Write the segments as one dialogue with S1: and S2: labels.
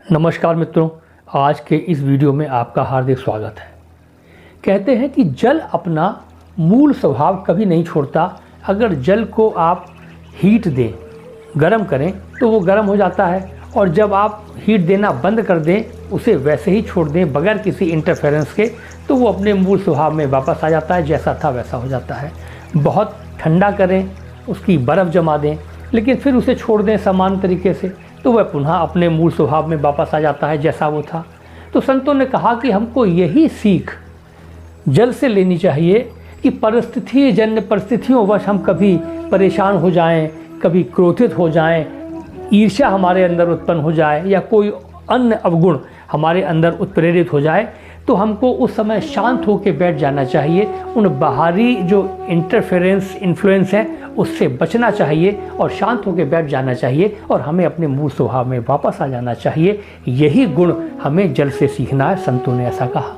S1: नमस्कार मित्रों, आज के इस वीडियो में आपका हार्दिक स्वागत है। कहते हैं कि जल अपना मूल स्वभाव कभी नहीं छोड़ता। अगर जल को आप हीट दें, गर्म करें तो वो गर्म हो जाता है, और जब आप हीट देना बंद कर दें, उसे वैसे ही छोड़ दें बगैर किसी इंटरफेरेंस के, तो वो अपने मूल स्वभाव में वापस आ जाता है, जैसा था वैसा हो जाता है। बहुत ठंडा करें, उसकी बर्फ़ जमा दें, लेकिन फिर उसे छोड़ दें समान तरीके से, तो वह पुनः अपने मूल स्वभाव में वापस आ जाता है जैसा वो था। तो संतों ने कहा कि हमको यही सीख जल से लेनी चाहिए कि परिस्थितियों वश हम कभी परेशान हो जाएं, कभी क्रोधित हो जाएं, ईर्ष्या हमारे अंदर उत्पन्न हो जाए या कोई अन्य अवगुण हमारे अंदर उत्प्रेरित हो जाए, तो हमको उस समय शांत होकर बैठ जाना चाहिए। उन बाहरी जो इंटरफेरेंस इन्फ्लुएंस है उससे बचना चाहिए और शांत होकर बैठ जाना चाहिए, और हमें अपने मूल स्वभाव में वापस आ जाना चाहिए। यही गुण हमें जल से सीखना है, संतों ने ऐसा कहा।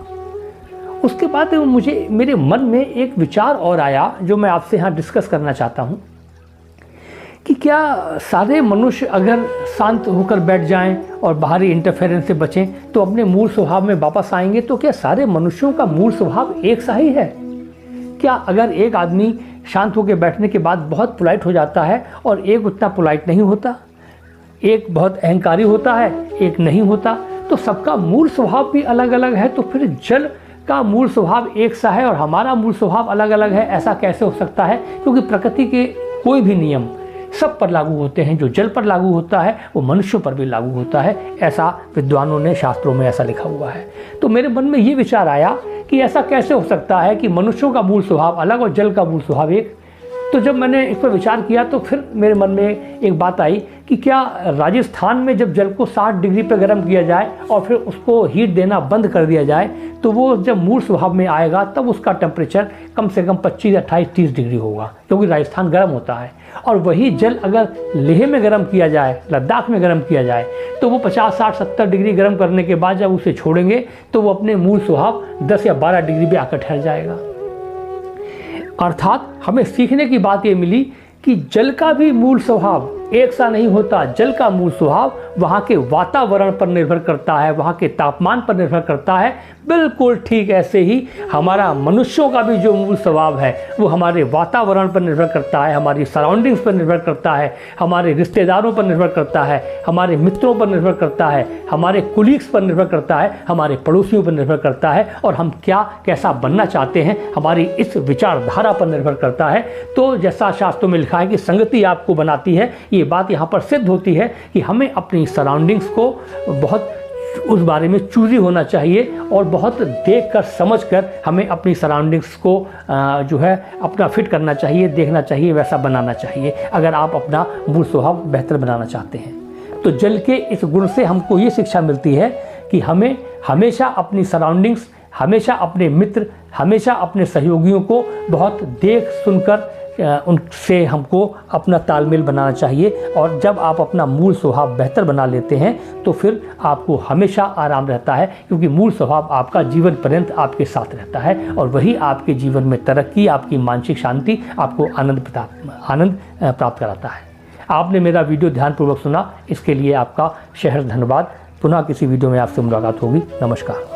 S1: उसके बाद मेरे मन में एक विचार और आया जो मैं आपसे यहाँ डिस्कस करना चाहता हूँ कि क्या सारे मनुष्य अगर शांत होकर बैठ जाएं और बाहरी इंटरफेरेंस से बचें तो अपने मूल स्वभाव में वापस आएंगे? तो क्या सारे मनुष्यों का मूल स्वभाव एक सा ही है? क्या अगर एक आदमी शांत होकर बैठने के बाद बहुत पोलाइट हो जाता है और एक उतना पोलाइट नहीं होता, एक बहुत अहंकारी होता है, एक नहीं होता, तो सबका मूल स्वभाव भी अलग अलग है, तो फिर जल का मूल स्वभाव एक सा है और हमारा मूल स्वभाव अलग अलग है, ऐसा कैसे हो सकता है? क्योंकि प्रकृति के कोई भी नियम सब पर लागू होते हैं। जो जल पर लागू होता है वो मनुष्यों पर भी लागू होता है, ऐसा विद्वानों ने शास्त्रों में ऐसा लिखा हुआ है। तो मेरे मन में ये विचार आया कि ऐसा कैसे हो सकता है कि मनुष्यों का मूल स्वभाव अलग और जल का मूल स्वभाव एक। तो जब मैंने इस पर विचार किया तो फिर मेरे मन में एक बात आई कि क्या राजस्थान में जब जल को 60 डिग्री पर गर्म किया जाए और फिर उसको हीट देना बंद कर दिया जाए, तो वो जब मूल स्वभाव में आएगा तब उसका टेम्परेचर कम से कम 25, 28, 30 डिग्री होगा, क्योंकि राजस्थान गर्म होता है। और वही जल अगर लेह में गर्म किया जाए, लद्दाख में गर्म किया जाए, तो वो 50, 60, 70 डिग्री गर्म करने के बाद जब उसे छोड़ेंगे तो वो अपने मूल स्वभाव 10 या 12 डिग्री पे आकर ठहर जाएगा। अर्थात हमें सीखने की बात ये मिली कि जल का भी मूल स्वभाव एक सा नहीं होता। जल का मूल स्वभाव वहाँ के वातावरण पर निर्भर करता है, वहाँ के तापमान पर निर्भर करता है। बिल्कुल ठीक ऐसे ही हमारा मनुष्यों का भी जो मूल स्वभाव है वो हमारे वातावरण पर निर्भर करता है, हमारी सराउंडिंग्स पर निर्भर करता है, हमारे रिश्तेदारों पर निर्भर करता है, हमारे मित्रों पर निर्भर करता है, हमारे कुलीग्स पर निर्भर करता है, हमारे पड़ोसियों पर निर्भर करता है, और हम कैसा बनना चाहते हैं हमारी इस विचारधारा पर निर्भर करता है। तो जैसा शास्त्रों में लिखा है कि संगति आपको बनाती है, ये बात यहाँ पर सिद्ध होती है कि हमें अपनी सराउंडिंग्स को बहुत उस बारे में चूजी होना चाहिए और बहुत देख कर समझ कर हमें अपनी सराउंडिंग्स को जो है अपना फिट करना चाहिए, देखना चाहिए, वैसा बनाना चाहिए, अगर आप अपना मूल स्वभाव बेहतर बनाना चाहते हैं। तो जल के इस गुण से हमको ये शिक्षा मिलती है कि हमें हमेशा अपनी सराउंडिंग्स, हमेशा अपने मित्र, हमेशा अपने सहयोगियों को बहुत देख सुनकर उनसे हमको अपना तालमेल बनाना चाहिए। और जब आप अपना मूल स्वभाव बेहतर बना लेते हैं तो फिर आपको हमेशा आराम रहता है, क्योंकि मूल स्वभाव आपका जीवन पर्यंत आपके साथ रहता है, और वही आपके जीवन में तरक्की, आपकी मानसिक शांति, आपको आनंद प्राप्त कराता है। आपने मेरा वीडियो ध्यानपूर्वक सुना, इसके लिए आपका शहर धन्यवाद। पुनः किसी वीडियो में आपसे मुलाकात होगी। नमस्कार।